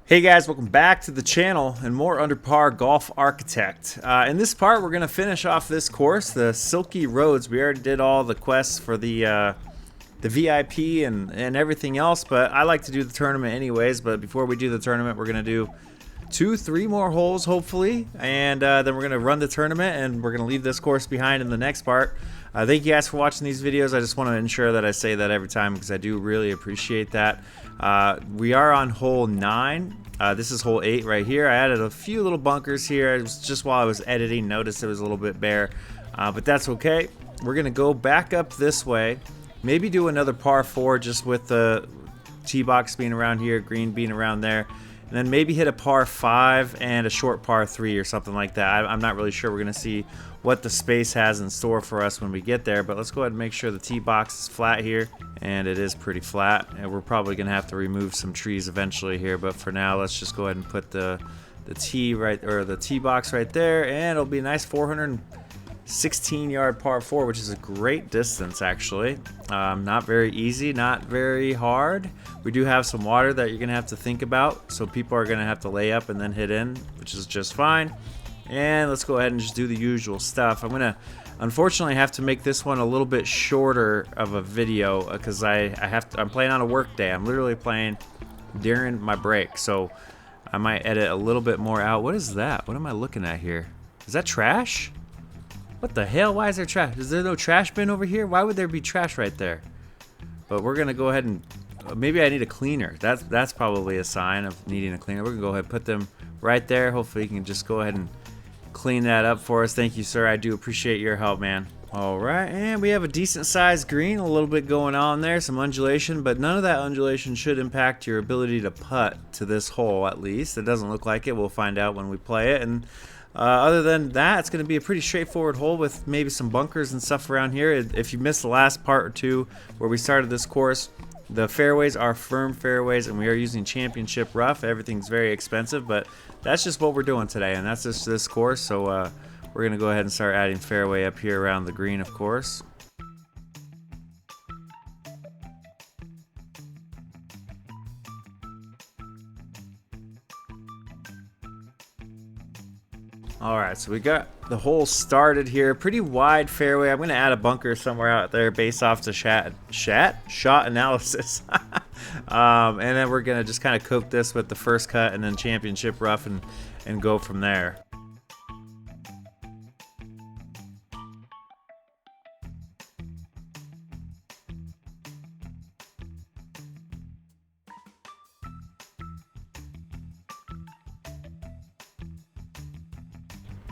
Hey guys, welcome back to the channel and more Under Par Golf Architect. In this part, we're going to finish off this course, the Silky Roads. We already did all the quests for the VIP and everything else, but I like to do the tournament anyways. But before we do the tournament, we're going to do 3 more holes, hopefully, and then we're going to run the tournament, and we're going to leave this course behind in the next part. Thank you guys for watching these videos. I just want to ensure that I say that every time because I do really appreciate that. We are on hole 9. This is hole 8 right here. I added a few little bunkers here. It was just while I was editing, noticed it was a little bit bare, but that's okay. We're going to go back up this way, maybe do another par 4 just with the tee box being around here, green being around there. And then maybe hit a par 5 and a short par 3 or something like that. I'm not really sure. We're going to see what the space has in store for us when we get there. But let's go ahead and make sure the tee box is flat here. And it is pretty flat. And we're probably going to have to remove some trees eventually here. But for now, let's just go ahead and put the tee right, or the tee box right there. And it'll be a nice 416-yard par 4, which is a great distance actually. Not very easy, not very hard. We do have some water that you're gonna have to think about, so people are gonna have to lay up and then hit in, which is just fine. And let's go ahead and just do the usual stuff. I'm gonna unfortunately have to make this one a little bit shorter of a video because I'm playing on a work day. I'm literally playing during my break, so I might edit a little bit more out. What is that? What am I looking at here? Is that trash? What the hell? Why is there trash? Is there no trash bin over here? Why would there be trash right there? But we're gonna go ahead and maybe I need a cleaner. That's probably a sign of needing a cleaner. We're gonna go ahead and put them right there. Hopefully you can just go ahead and clean that up for us. Thank you, sir. I do appreciate your help, man. All right, and we have a decent sized green, a little bit going on there, some undulation, but none of that undulation should impact your ability to putt to this hole, at least. It doesn't look like it. We'll find out when we play it. And other than that, it's going to be a pretty straightforward hole with maybe some bunkers and stuff around here. If you missed the last part or two where we started this course, the fairways are firm fairways and we are using championship rough. Everything's very expensive, but that's just what we're doing today, and that's just this course. So we're going to go ahead and start adding fairway up here around the green, of course. Alright, so we got the hole started here. Pretty wide fairway. I'm going to add a bunker somewhere out there based off the shot analysis. And then we're going to just kind of coat this with the first cut and then championship rough and go from there.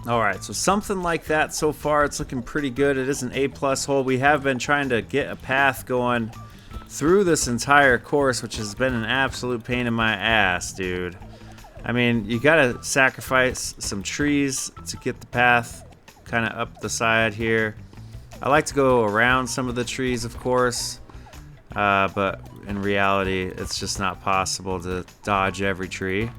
Alright, so something like that so far. It's looking pretty good. It is an A+ hole. We have been trying to get a path going through this entire course, which has been an absolute pain in my ass, dude. I mean, you gotta sacrifice some trees to get the path kind of up the side here. I like to go around some of the trees, of course, but in reality, it's just not possible to dodge every tree.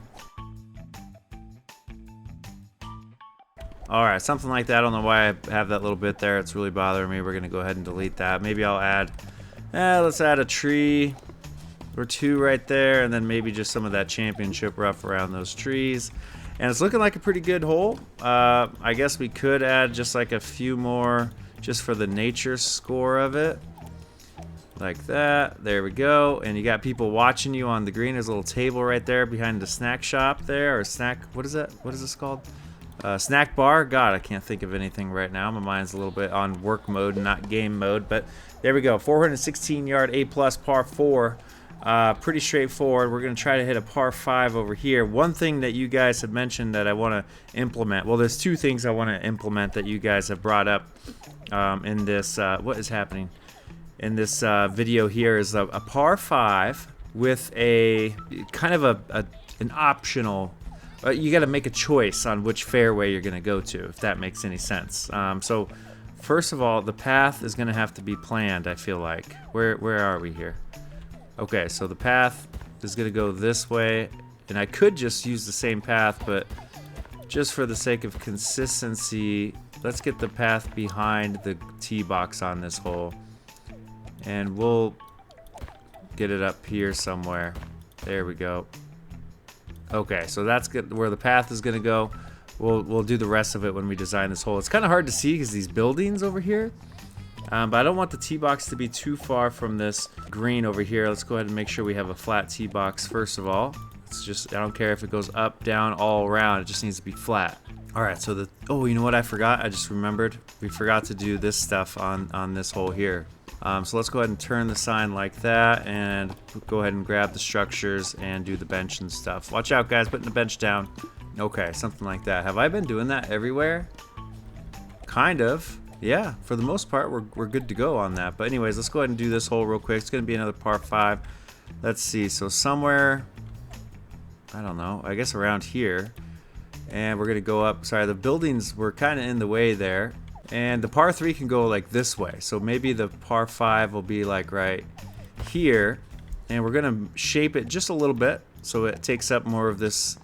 Alright, something like that. I don't know why I have that little bit there. It's really bothering me. We're going to go ahead and delete that. Maybe I'll add, let's add a tree or 2 right there, and then maybe just some of that championship rough around those trees. And it's looking like a pretty good hole. I guess we could add just like a few more just for the nature score of it. Like that. There we go. And you got people watching you on the green. There's a little table right there behind the snack shop there, or snack, what is that? What is this called? Snack bar. God, I can't think of anything right now. My mind's a little bit on work mode, not game mode. But there we go. 416-yard A+ par 4. Pretty straightforward. We're going to try to hit a par 5 over here. One thing that you guys have mentioned that I want to implement. Well, there's 2 things I want to implement that you guys have brought up in this. What is happening in this video here is a par 5 with a kind of an optional. You got to make a choice on which fairway you're going to go to, if that makes any sense. So, first of all, the path is going to have to be planned, I feel like. Where are we here? Okay, so the path is going to go this way, and I could just use the same path, but just for the sake of consistency, let's get the path behind the tee box on this hole, and we'll get it up here somewhere. There we go. Okay, so that's good, where the path is gonna go. We'll do the rest of it when we design this hole. It's kind of hard to see because these buildings over here. But I don't want the tee box to be too far from this green over here. Let's go ahead and make sure we have a flat tee box first of all. It's just, I don't care if it goes up, down, all around. It just needs to be flat. All right, so oh, you know what I forgot? I just remembered. We forgot to do this stuff on this hole here. So let's go ahead and turn the sign like that and go ahead and grab the structures and do the bench and stuff. Watch out, guys, putting the bench down. Okay, something like that. Have I been doing that everywhere? Kind of. Yeah, for the most part, we're good to go on that. But anyways, let's go ahead and do this hole real quick. It's going to be another par 5. Let's see. So somewhere, I don't know, I guess around here. And we're going to go up. Sorry, the buildings were kind of in the way there. And the par 3 can go like this way. So maybe the par 5 will be like right here. And we're going to shape it just a little bit so it takes up more of this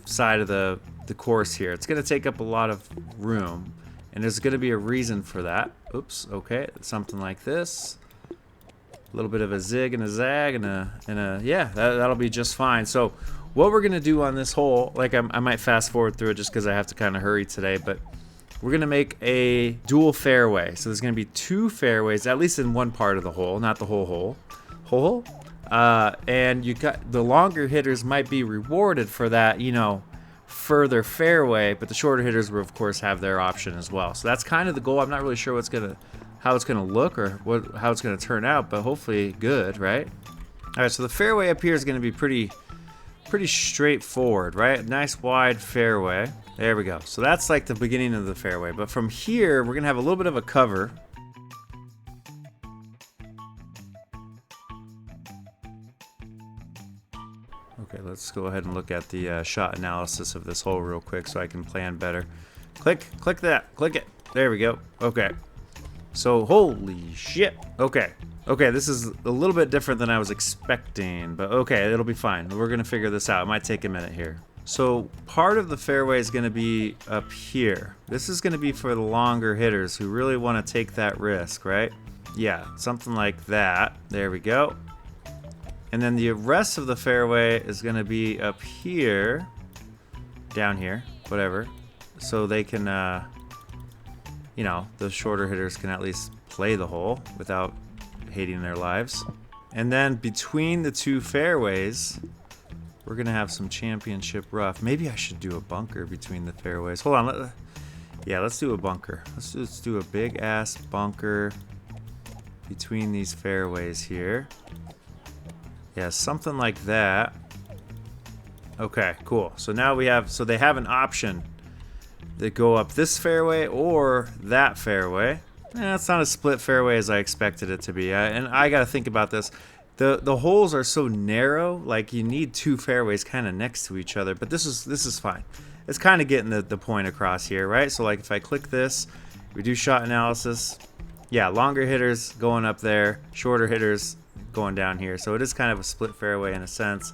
side of the course here. It's going to take up a lot of room. And there's going to be a reason for that. Oops, okay, something like this. A little bit of a zig and a zag and a yeah, that'll be just fine. So what we're going to do on this hole, like I might fast forward through it just because I have to kind of hurry today, but we're going to make a dual fairway. So there's going to be 2 fairways, at least in one part of the hole, not the whole hole. And you got the longer hitters might be rewarded for that, you know, further fairway, but the shorter hitters will of course have their option as well. So that's kind of the goal. I'm not really sure how it's gonna look or how it's gonna turn out, but hopefully good, right? All right, so the fairway up here is gonna be pretty straightforward, right? Nice wide fairway. There we go. So that's like the beginning of the fairway, but from here we're gonna have a little bit of a cover. Okay, let's go ahead and look at the shot analysis of this hole real quick so I can plan better. Click that, click it. There we go. Okay. So, holy shit. Okay, this is a little bit different than I was expecting, but okay, it'll be fine. We're gonna figure this out. It might take a minute here. So, part of the fairway is gonna be up here. This is gonna be for the longer hitters who really wanna take that risk, right? Yeah, something like that. There we go. And then the rest of the fairway is going to be up here, down here, whatever. So they can, you know, those shorter hitters can at least play the hole without hating their lives. And then between the 2 fairways, we're going to have some championship rough. Maybe I should do a bunker between the fairways. Hold on. Yeah, let's do a bunker. Let's do a big ass bunker between these fairways here. Yeah, something like that. Okay, cool. So now so they have an option. They go up this fairway or that fairway. It's not a split fairway as I expected it to be. And I got to think about this. The holes are so narrow, like you need 2 fairways kind of next to each other. But this is fine. It's kind of getting the point across here, right? So like if I click this, we do shot analysis. Yeah, longer hitters going up there, shorter hitters going down here. So it is kind of a split fairway in a sense.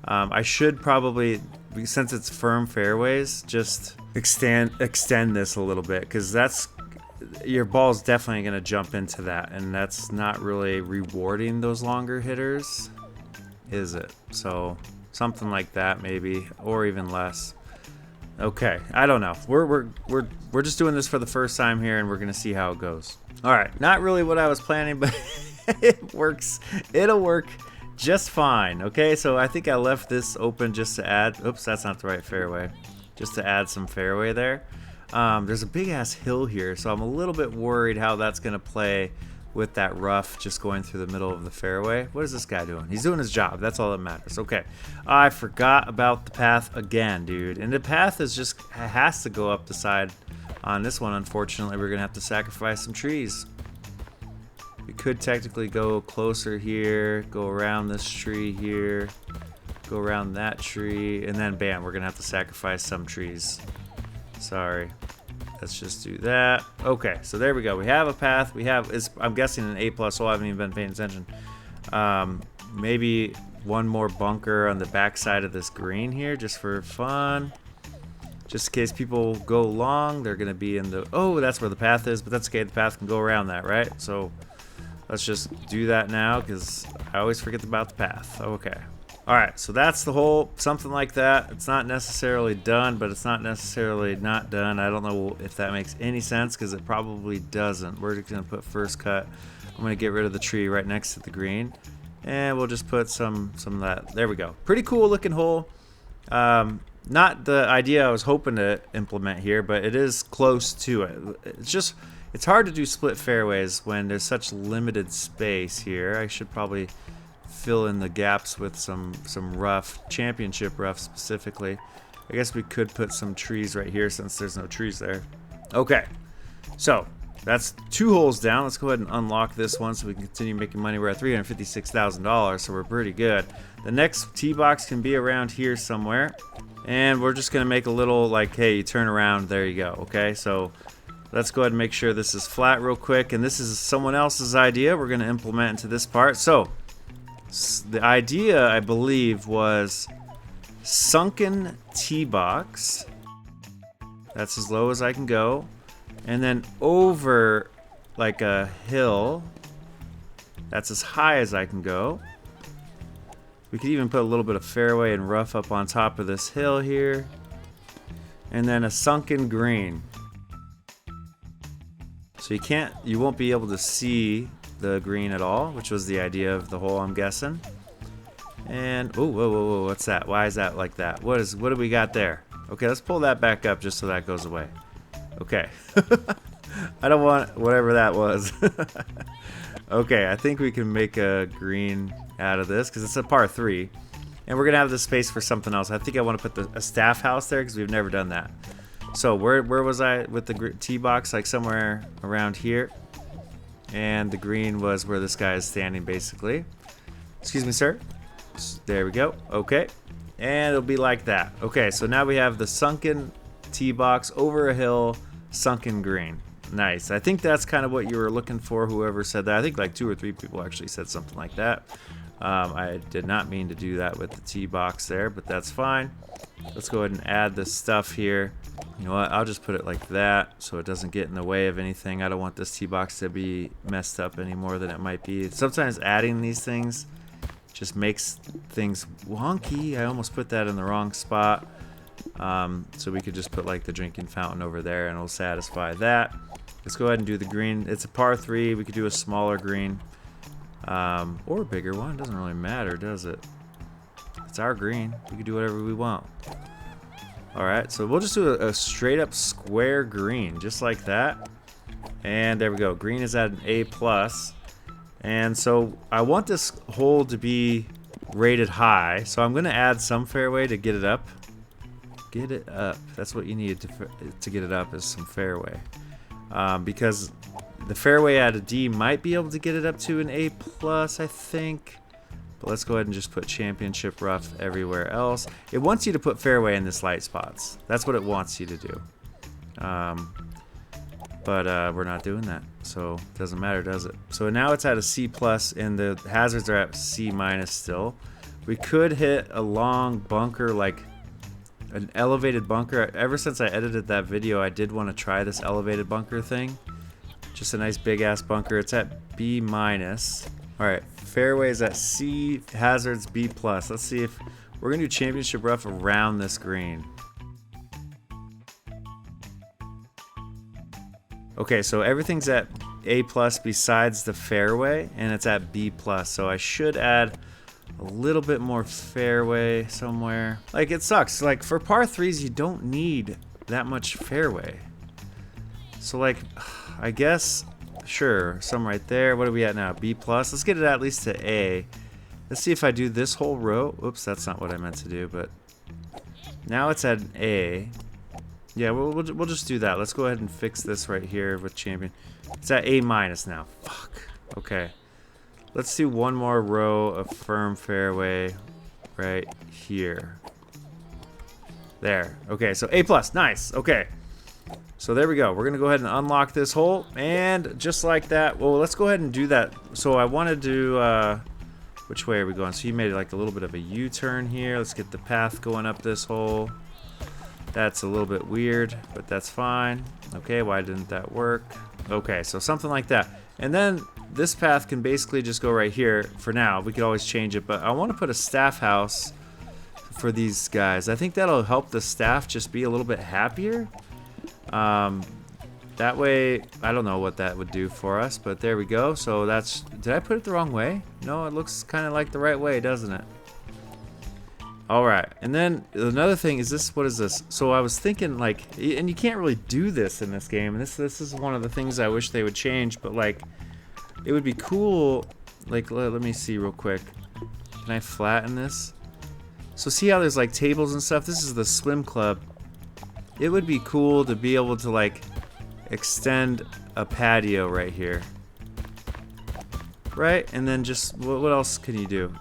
I should probably, since it's firm fairways, just extend this a little bit, because your ball's definitely going to jump into that, and that's not really rewarding those longer hitters, is it? So something like that maybe, or even less. Okay, I don't know. We're just doing this for the first time here, and we're gonna see how it goes. All right, not really what I was planning, but it works. It'll work just fine. Okay, so I think I left this open just to add. Oops, that's not the right fairway. Just to add some fairway there. There's a big ass hill here, so I'm a little bit worried how that's gonna play with that rough just going through the middle of the fairway. What is this guy doing? He's doing his job. That's all that matters. Okay. I forgot about the path again, dude. And the path is just has to go up the side. On this one, unfortunately, we're going to have to sacrifice some trees. We could technically go closer here, go around this tree here, go around that tree, and then bam, we're going to have to sacrifice some trees. Sorry. Let's just do that. Okay, so there we go. We have a path. I'm guessing an A+, so I haven't even been paying attention. Maybe one more bunker on the back side of this green here, just for fun. Just in case people go long, they're going to be in the... Oh, that's where the path is, but that's okay. The path can go around that, right? So let's just do that now, because I always forget about the path. Okay. Alright, so that's the hole, something like that. It's not necessarily done, but it's not necessarily not done. I don't know if that makes any sense, because it probably doesn't. We're just going to put first cut. I'm going to get rid of the tree right next to the green. And we'll just put some of that. There we go. Pretty cool looking hole. Not the idea I was hoping to implement here, but it is close to it. It's hard to do split fairways when there's such limited space here. I should probably fill in the gaps with some rough, championship rough specifically. I guess we could put some trees right here since there's no trees there. Okay, so that's 2 holes down. Let's go ahead and unlock this one so we can continue making money. We're at $356,000, so we're pretty good. The next tee box can be around here somewhere, and we're just gonna make a little, like, hey, you turn around, there you go. Okay, so let's go ahead and make sure this is flat real quick, and this is someone else's idea we're gonna implement into this part. So the idea, I believe, was sunken tee box. That's as low as I can go. And then over like a hill. That's as high as I can go. We could even put a little bit of fairway and rough up on top of this hill here. And then a sunken green. So you won't be able to see the green at all, which was the idea of the hole, I'm guessing. And oh, whoa, what's that? Why is that like that? What do we got there? Okay, let's pull that back up just so that goes away. Okay. I don't want whatever that was. Okay, I think we can make a green out of this because it's a par 3. And we're going to have the space for something else. I think I want to put a staff house there because we've never done that. So where was I with the tee box? Like somewhere around here. And the green was where this guy is standing, basically. Excuse me, sir. There we go. Okay. And it'll be like that. Okay, so now we have the sunken tee box over a hill, sunken green. Nice. I think that's kind of what you were looking for, whoever said that. I think like 2 or 3 people actually said something like that. I did not mean to do that with the tee box there, but that's fine. Let's go ahead and add this stuff here. You know what? I'll just put it like that so it doesn't get in the way of anything. I don't want this tee box to be messed up any more than it might be. Sometimes adding these things just makes things wonky. I almost put that in the wrong spot. So we could just put like the drinking fountain over there and it'll satisfy that. Let's go ahead and do the green. It's a par 3. We could do a smaller green or a bigger one. It doesn't really matter, does it? It's our green. We can do whatever we want. Alright, so we'll just do a straight up square green, just like that. And there we go. Green is at an A+. And so I want this hole to be rated high. So I'm going to add some fairway to get it up. Get it up. That's what you need to get it up, is some fairway. Because the fairway at a D might be able to get it up to an A+, I think. But let's go ahead and just put championship rough everywhere else. It wants you to put fairway in this light spots. That's what it wants you to do. But we're not doing that, so it doesn't matter, does it? So now it's at a C+, and the hazards are at C- still. We could hit a long bunker, like an elevated bunker. Ever since I edited that video, I did want to try this elevated bunker thing. Just a nice big ass bunker. It's at B-. Alright, fairway is at C, hazards B+. Let's see if we're gonna do championship rough around this green. Okay, so everything's at A+ besides the fairway, and it's at B+. So I should add a little bit more fairway somewhere. Like, it sucks. Like, for par 3s, you don't need that much fairway. So, like, I guess, sure, some right there. What are we at now? B+. Let's get it at least to A. Let's see if I do this whole row. Oops, that's not what I meant to do, but now it's at an A. Yeah, we'll just do that. Let's go ahead and fix this right here with champion. It's at A- now. Fuck. Okay. Let's do one more row of firm fairway right here. There. Okay, so A+. Nice. Okay. So there we go. We're going to go ahead and unlock this hole. And just like that, well, let's go ahead and do that. So I wanted to, which way are we going? So you made like a little bit of a U-turn here. Let's get the path going up this hole. That's a little bit weird, but that's fine. Okay, why didn't that work? Okay, so something like that. And then this path can basically just go right here for now. We could always change it, but I want to put a staff house for these guys. I think that'll help the staff just be a little bit happier. That way, I don't know what that would do for us, but there we go. So that's, did I put it the wrong way? No, it looks kind of like the right way, doesn't it? All right, and then another thing is this, what is this? So I was thinking like, and you can't really do this in this game, and this is one of the things I wish they would change, but like, it would be cool, like, let me see real quick. Can I flatten this? So see how there's like tables and stuff? This is the swim club. It would be cool to be able to like extend a patio right here. Right, and then just, what else can you do?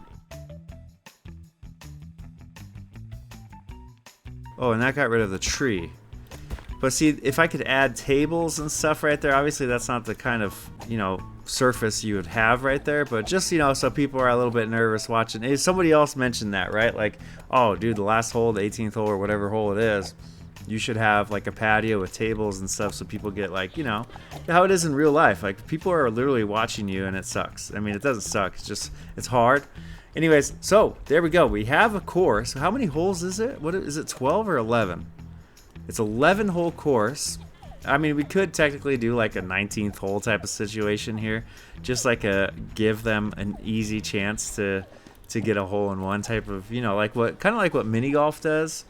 Oh, and that got rid of the tree. But see, if I could add tables and stuff right there, obviously that's not the kind of, you know, surface you would have right there, but just, you know, so people are a little bit nervous watching. Hey, somebody else mentioned that, right? Like, oh, dude, the last hole, the 18th hole or whatever hole it is, you should have like a patio with tables and stuff so people get like, you know, how it is in real life. Like, people are literally watching you and it sucks. I mean, it doesn't suck. It's just, it's hard. Anyways, so there we go. We have a course. How many holes is it? What is it, 12 or 11? It's 11 hole course. I mean, we could technically do like a 19th hole type of situation here, just like a give them an easy chance to get a hole in one type of, you know, like what, kind of like what mini golf does.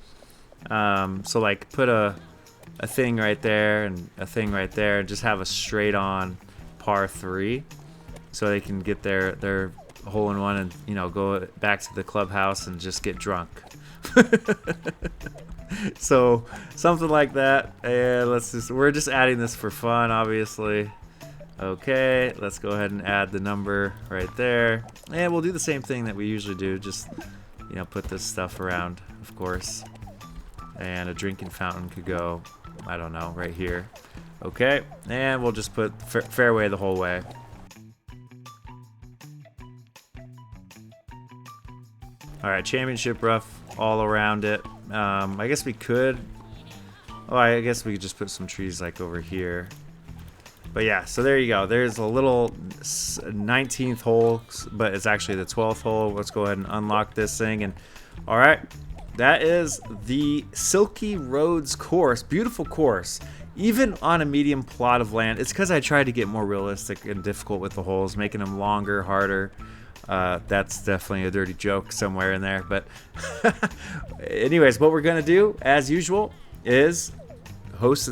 So like put a thing right there and a thing right there, and just have a straight on par 3, so they can get their hole in one and, you know, go back to the clubhouse and just get drunk. So something like that. And we're just adding this for fun, obviously. Okay, let's go ahead and add the number right there, and we'll do the same thing that we usually do, just, you know, put this stuff around, of course. And a drinking fountain could go, I don't know, right here. Okay, and we'll just put fairway the whole way. All right, championship rough all around it. I guess we could. Oh, I guess we could just put some trees like over here. But yeah, so there you go. There's a little 19th hole, but it's actually the 12th hole. Let's go ahead and unlock this thing. And all right, that is the Silky Roads course. Beautiful course. Even on a medium plot of land. It's because I tried to get more realistic and difficult with the holes, making them longer, harder. That's definitely a dirty joke somewhere in there. But anyways, what we're going to do, as usual, is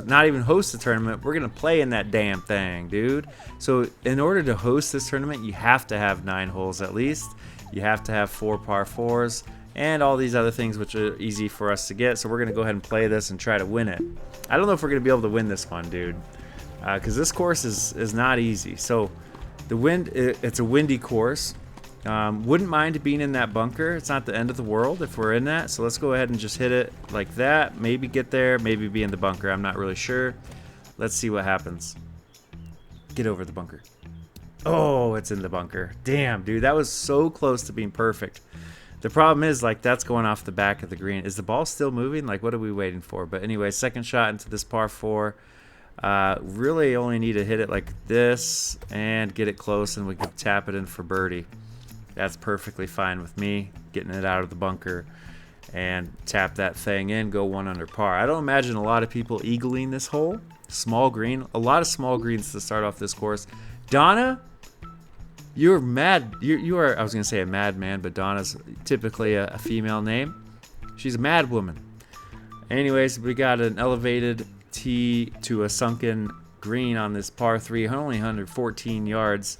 not even host the tournament. We're going to play in that damn thing, dude. So in order to host this tournament, you have to have 9 holes at least. You have to have 4 par 4s and all these other things, which are easy for us to get. So we're going to go ahead and play this and try to win it. I don't know if we're going to be able to win this one, dude, because this course is not easy. So the wind, it's a windy course. Wouldn't mind being in that bunker. It's not the end of the world if we're in that. So let's go ahead and just hit it like that. Maybe get there, maybe be in the bunker. I'm not really sure. Let's see what happens. Get over the bunker. Oh, it's in the bunker. Damn, dude, that was so close to being perfect. The problem is, like, that's going off the back of the green. Is the ball still moving? Like, what are we waiting for? But anyway, second shot into this par 4. Really only need to hit it like this and get it close, and we can tap it in for birdie. That's perfectly fine with me. Getting it out of the bunker and tap that thing in, go 1 under par. I don't imagine a lot of people eagling this hole. Small green, a lot of small greens to start off this course. Donna, you're mad. You are, I was gonna say a madman, but Donna's typically a female name. She's a mad woman. Anyways, we got an elevated tee to a sunken green on this par 3, only 114 yards.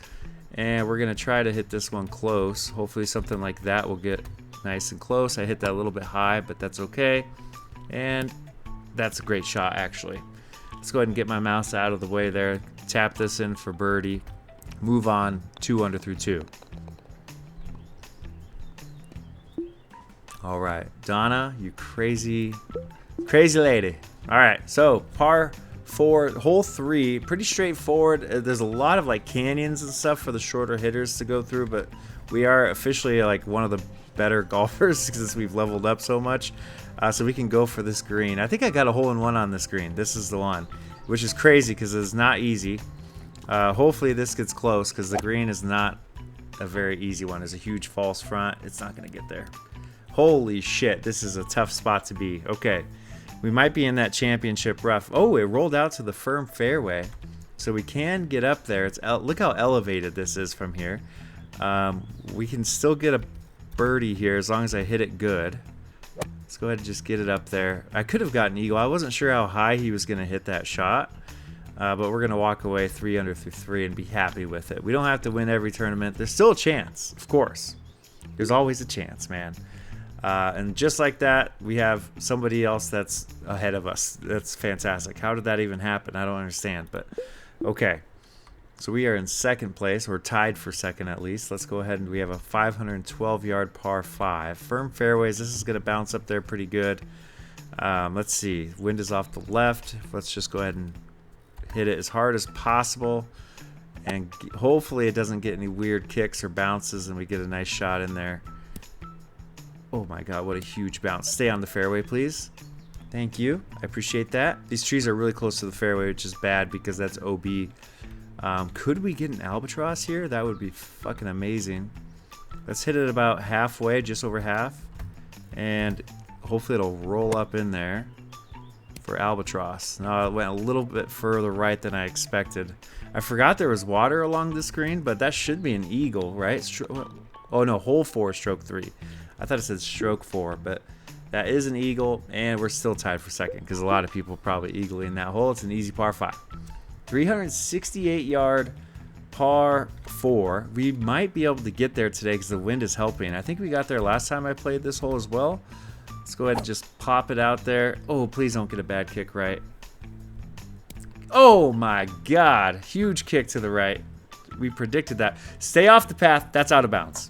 And we're going to try to hit this one close. Hopefully something like that will get nice and close. I hit that a little bit high, but that's okay. And that's a great shot, actually. Let's go ahead and get my mouse out of the way there. Tap this in for birdie. Move on 2 under through 2. All right, Donna, you crazy lady. All right, so par 4, hole 3, pretty straightforward. There's a lot of like canyons and stuff for the shorter hitters to go through, but we are officially like one of the better golfers because we've leveled up so much. So we can go for this green. I think I got a hole in one on this green. This is the one, which is crazy because it's not easy. Hopefully this gets close because the green is not a very easy one. There's a huge false front. It's not going to get there. Holy shit, this is a tough spot to be. Okay, we might be in that championship rough. Oh, it rolled out to the firm fairway. So we can get up there. Look how elevated this is from here. We can still get a birdie here as long as I hit it good. Let's go ahead and just get it up there. I could have gotten eagle. I wasn't sure how high he was going to hit that shot. But we're going to walk away 3 under through 3 and be happy with it. We don't have to win every tournament. There's still a chance, of course. There's always a chance, man. And just like that, we have somebody else that's ahead of us. That's fantastic. How did that even happen? I don't understand. But okay. So we are in second place. We're tied for second at least. Let's go ahead and we have a 512-yard par 5. Firm fairways. This is going to bounce up there pretty good. Let's see. Wind is off the left. Let's just go ahead and hit it as hard as possible. And hopefully it doesn't get any weird kicks or bounces and we get a nice shot in there. Oh my god, what a huge bounce. Stay on the fairway, please. Thank you. I appreciate that. These trees are really close to the fairway, which is bad because that's OB. Could we get an albatross here? That would be fucking amazing. Let's hit it about halfway, just over half. And hopefully it'll roll up in there for albatross. No, it went a little bit further right than I expected. I forgot there was water along this green, but that should be an eagle, right? Oh no, hole 4, stroke 3. I thought it said stroke 4, but that is an eagle, and we're still tied for second because a lot of people probably eagle in that hole. It's an easy par 5. 368-yard par 4. We might be able to get there today because the wind is helping. I think we got there last time I played this hole as well. Let's go ahead and just pop it out there. Oh, please don't get a bad kick right. Oh my god. Huge kick to the right. We predicted that. Stay off the path. That's out of bounds.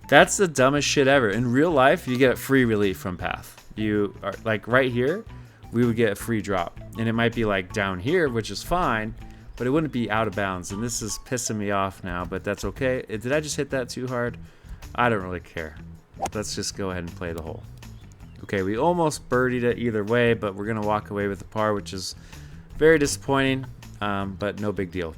That's the dumbest shit ever. In real life, you get free relief from path. You are like right here, we would get a free drop. And it might be like down here, which is fine, but it wouldn't be out of bounds. And this is pissing me off now, but that's okay. Did I just hit that too hard? I don't really care. Let's just go ahead and play the hole. Okay, we almost birdied it either way, but we're going to walk away with the par, which is very disappointing, but no big deal.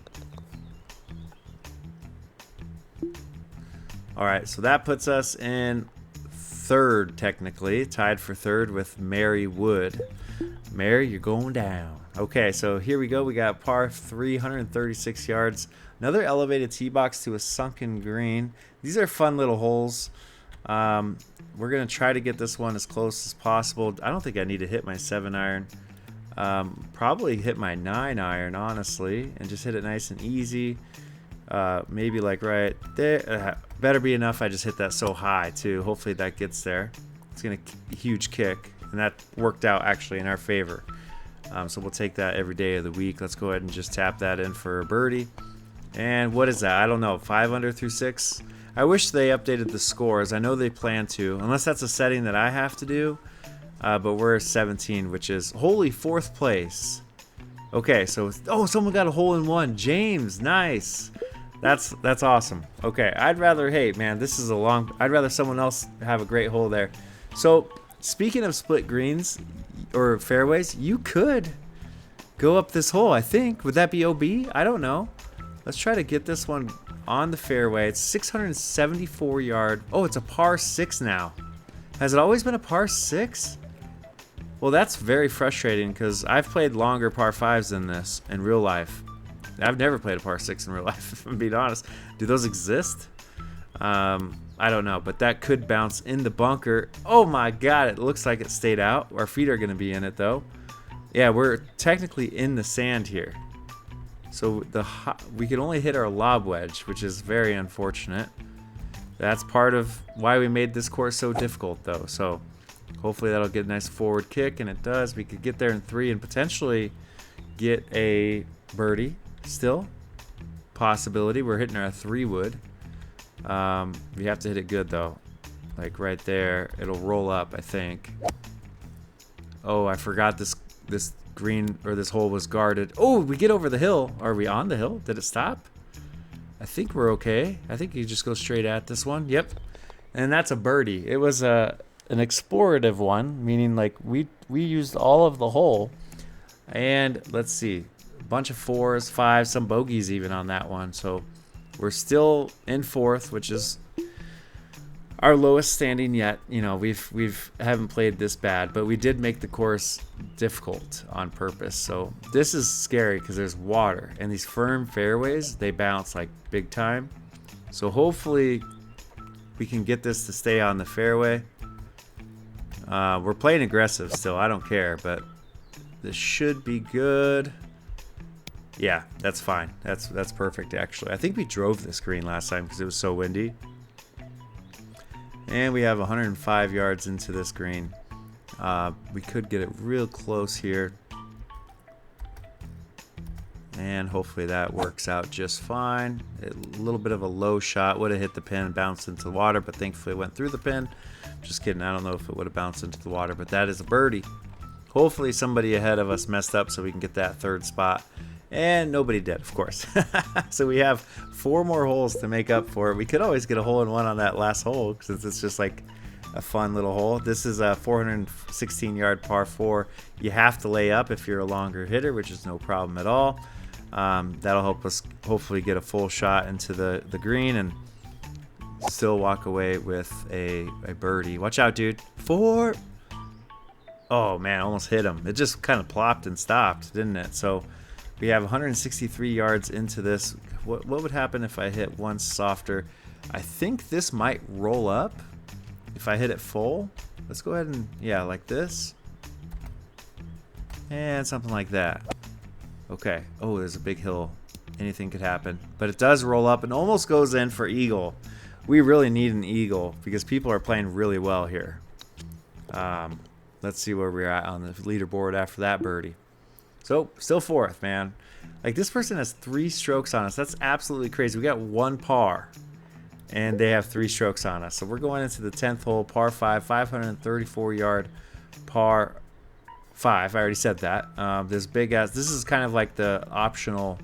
All right, so that puts us in third, technically, tied for third with Mary Wood. Mary, you're going down. Okay, so here we go. We got par 336 yards. Another elevated tee box to a sunken green. These are fun little holes. We're going to try to get this one as close as possible. I don't think I need to hit my 7-iron. Probably hit my 9-iron, honestly, and just hit it nice and easy. Maybe like right there. Better be enough. I just hit that so high too. Hopefully that gets there. It's gonna huge kick, and that worked out actually in our favor. So we'll take that every day of the week. Let's go ahead and just tap that in for a birdie. And what is that? I don't know. 5 under through 6. I wish they updated the scores. I know they plan to, unless that's a setting that I have to do. But we're 17, which is holy 4th place. Okay, so someone got a hole in 1. James, nice. That's awesome. Okay, I'd rather I'd rather someone else have a great hole there. So speaking of split greens or fairways, you could go up this hole, I think. Would that be OB? I don't know. Let's try to get this one on the fairway. It's 674 yard. Oh, it's a par 6 now. Has it always been a par 6? Well, that's very frustrating because I've played longer par 5s than this in real life. I've never played a par 6 in real life, if I'm being honest. Do those exist? I don't know, but that could bounce in the bunker. Oh my god, it looks like it stayed out. Our feet are going to be in it, though. Yeah, we're technically in the sand here. So we can only hit our lob wedge, which is very unfortunate. That's part of why we made this course so difficult, though. So hopefully that'll get a nice forward kick, and it does. We could get there in 3 and potentially get a birdie still. Possibility. We're hitting our 3-wood. We have to hit it good, though. Like right there. It'll roll up, I think. Oh, I forgot this green or this hole was guarded. Oh, we get over the hill. Are we on the hill? Did it stop? I think we're okay. I think you just go straight at this one. Yep. And that's a birdie. It was an explorative one, meaning like we used all of the hole. And let's see. bunch of 4s, 5s, some bogeys even on that one. So we're still in 4th, which is our lowest standing yet. You know, we've haven't played this bad, but we did make the course difficult on purpose. So this is scary because there's water and these firm fairways, they bounce like big time. So hopefully we can get this to stay on the fairway. We're playing aggressive still, I don't care, but this should be good. Yeah, that's fine. That's perfect actually. I think we drove this green last time because it was so windy. And we have 105 yards into this green. We could get it real close here. And hopefully that works out just fine. A little bit of a low shot. Would have hit the pin and bounced into the water, but thankfully it went through the pin. Just kidding. I don't know if it would have bounced into the water, but that is a birdie. Hopefully somebody ahead of us messed up so we can get that 3rd spot. And nobody did, of course. So we have 4 more holes to make up for it. We could always get a hole-in-one on that last hole since it's just like a fun little hole. This is a 416-yard par 4. You have to lay up if you're a longer hitter, which is no problem at all. That'll help us hopefully get a full shot into the green and still walk away with a birdie. Watch out, dude. 4. Oh, man, almost hit him. It just kind of plopped and stopped, didn't it? So we have 163 yards into this. What would happen if I hit one softer? I think this might roll up if I hit it full. Let's go ahead and, yeah, like this. And something like that. Okay. Oh, there's a big hill. Anything could happen. But it does roll up and almost goes in for eagle. We really need an eagle because people are playing really well here. Let's see where we're at on the leaderboard after that birdie. So, still 4th, man. Like, this person has 3 strokes on us. That's absolutely crazy. We got 1 par, and they have 3 strokes on us. So, we're going into the 10th hole, par 5, 534-yard par 5. I already said that. This big-ass, this is kind of like the optional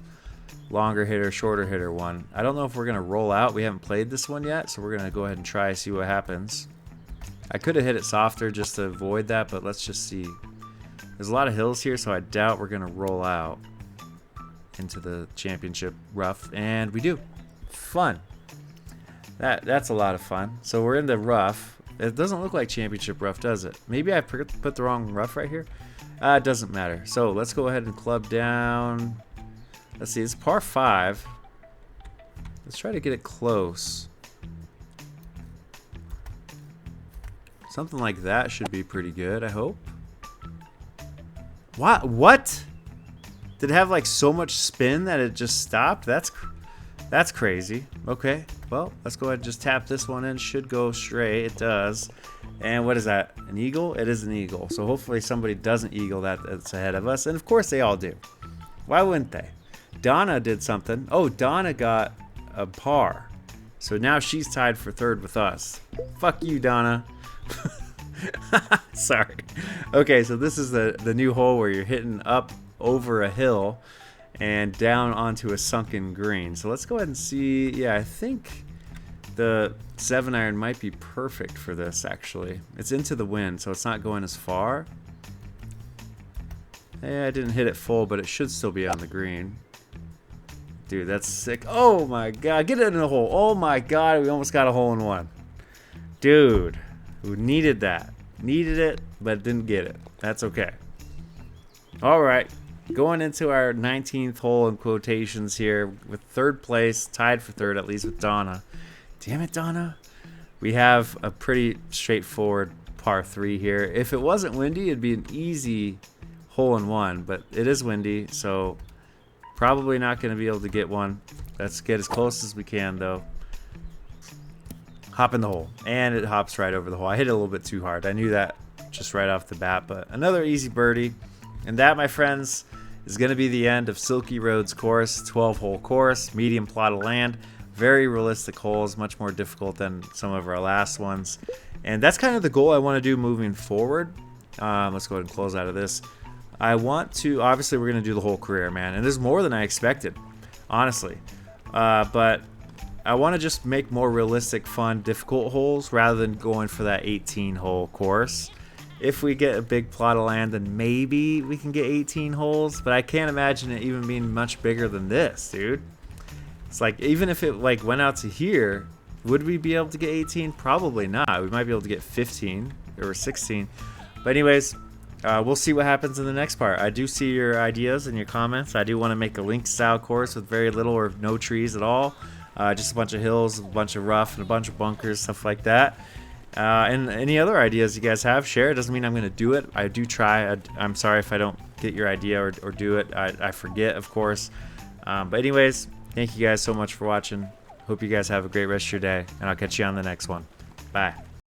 longer hitter, shorter hitter one. I don't know if we're going to roll out. We haven't played this one yet, so we're going to go ahead and try, see what happens. I could have hit it softer just to avoid that, but let's just see. There's a lot of hills here, so I doubt we're going to roll out into the championship rough. And we do. Fun. That's a lot of fun. So we're in the rough. It doesn't look like championship rough, does it? Maybe I put the wrong rough right here. It doesn't matter. So let's go ahead and club down. Let's see. It's par 5. Let's try to get it close. Something like that should be pretty good, I hope. What? Did it have like so much spin that it just stopped? That's crazy. Okay, well, let's go ahead and just tap this one in. Should go straight. It does. And what is that? An eagle? It is an eagle. So hopefully somebody doesn't eagle that's ahead of us. And of course they all do. Why wouldn't they? Donna did something. Oh, Donna got a par. So now she's tied for 3rd with us. Fuck you, Donna. Sorry. Okay, so this is the new hole where you're hitting up over a hill and down onto a sunken green. So let's go ahead and see. Yeah, I think the 7-iron might be perfect for this, actually. It's into the wind, so it's not going as far. Yeah, I didn't hit it full, but it should still be on the green. Dude, that's sick. Oh my god, get it in the hole. Oh my god, we almost got a hole-in-one. Dude. Who needed that. Needed it, but didn't get it. That's okay. Alright. Going into our 19th hole in quotations here with 3rd place. Tied for 3rd, at least with Donna. Damn it, Donna. We have a pretty straightforward par 3 here. If it wasn't windy, it'd be an easy hole-in-one. But it is windy, so probably not going to be able to get one. Let's get as close as we can, though. Hop in the hole, and it hops right over the hole. I hit it a little bit too hard. I knew that just right off the bat, but another easy birdie. And that, my friends, is going to be the end of Silky Road's course. 12-hole course, medium plot of land, very realistic holes, much more difficult than some of our last ones. And that's kind of the goal I want to do moving forward. Let's go ahead and close out of this. I want to, obviously we're going to do the whole career, man, and there's more than I expected, honestly. But I want to just make more realistic, fun, difficult holes rather than going for that 18-hole course. if we get a big plot of land, then maybe we can get 18 holes. But I can't imagine it even being much bigger than this, dude. It's like, even if it like went out to here, would we be able to get 18? Probably not. We might be able to get 15 or 16. But anyways, we'll see what happens in the next part. I do see your ideas and your comments. I do want to make a link style course with very little or no trees at all. Just a bunch of hills, a bunch of rough, and a bunch of bunkers, stuff like that. And any other ideas you guys have, share. It doesn't mean I'm going to do it. I do try. I'm sorry if I don't get your idea or do it. I forget, of course. But anyways, thank you guys so much for watching. Hope you guys have a great rest of your day, and I'll catch you on the next one. Bye.